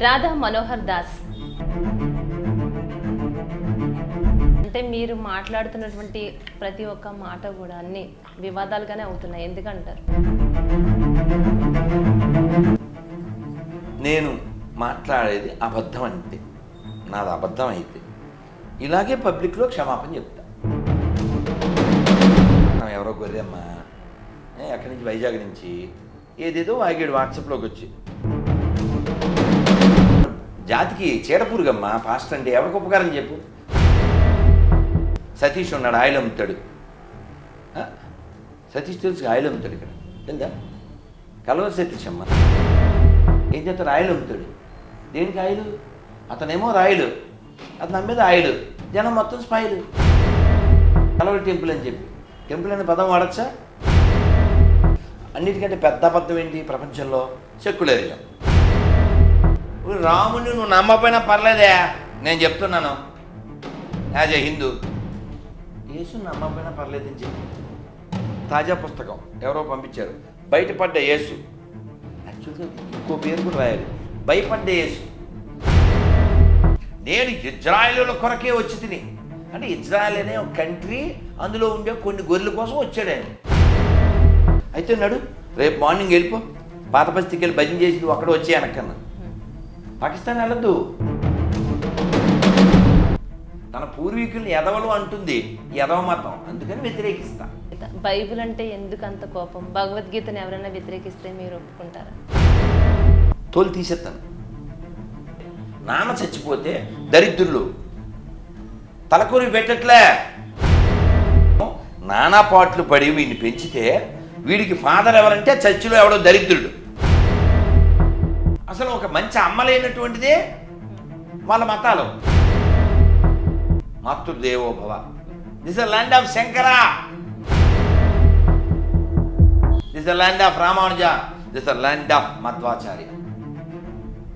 రాధా మనోహర్ దాస్, అంటే మీరు మాట్లాడుతున్నటువంటి ప్రతి ఒక్క మాట కూడా అన్ని వివాదాలుగానే అవుతున్నాయి, ఎందుకంటారు? నేను మాట్లాడేది అబద్ధం అంటే నాది అబద్ధం అయితే ఇలాగే పబ్లిక్లో క్షమాపణ చెప్తా. ఎవరో గొర్రెమ్మ ఎక్కడి నుంచి వైజాగ్ నుంచి ఏదేదో వాగాడు వాట్సాప్లోకి వచ్చి, జాతికి చీడపురుగమ్మ పాస్ట్ అంటే ఎవరికి ఉపకారం చెప్పు. సతీష్ ఉన్నాడు, ఆయిల్ అమ్ముతాడు. సతీష్ తెలుసు, ఆయిల్ అమ్ముతాడు ఇక్కడ తెలుదా? కలవరి సతీష్ అమ్మ ఏం చేస్తాడు, ఆయిల్ అమ్ముతాడు. దేనికి ఆయిల్? అతనేమో రాయిలు, అతను అమ్మేది ఆయిల్, జనం మొత్తం స్మైల్. కలవరి టెంపుల్ అని చెప్పి, టెంపుల్ అనే పదం వాడచ్చా? అన్నిటికంటే పెద్ద అబద్ధం ఏంటి ప్రపంచంలో? సెక్యులరిజం. రాముని నువ్వు నమ్మపోయినా పర్లేదే, నేను చెప్తున్నాను యాజ్ ఏ హిందూ. యేసు నమ్మపోయినా పర్లేదని చెప్పి తాజా పుస్తకం ఎవరో పంపించారు, బయటపడ్డ యేసు. యాక్చువల్గా ఇంకో పేరు కూడా రాయాలి, భయపడ్డ యేసు. నేను ఇజ్రాయేలుల కొరకే వచ్చి తిని, అంటే ఇజ్రాయెల్ అనే ఒక కంట్రీ, అందులో ఉండే కొన్ని గొర్రెల కోసం వచ్చాడు ఆయన. అయితే నడు రేపు మార్నింగ్ వెళ్ళిపో, పాత బస్తీకి వెళ్ళి భజన చేసి నువ్వు అక్కడ వచ్చే అనక్కన్నా. పాకిస్తాన్ వెళ్ళద్దు. తన పూర్వీకుల్ని ఎదవలు అంటుంది ఎదవ మతం, అందుకని వ్యతిరేకిస్తా. బైబిల్ అంటే ఎందుకు అంత కోపం? భగవద్గీతను ఎవరైనా వ్యతిరేకిస్తే మీరు ఒప్పుకుంటారా? తోలు తీసేస్తాను. నాన్న చచ్చిపోతే దరిద్రులు తలకూరి పెట్టట్లే, నానా పాటలు పడి వీడిని పెంచితే వీడికి ఫాదర్ ఎవరంటే చర్చిలో ఎవడో దరిద్రుడు. అసలు ఒక మంచి అమ్మలేనటువంటిదే వాళ్ళ మతాలు. మాతృదేవో భవ, this is land of Shankara, this is land of Ramanuja, this is land of Madhvacharya.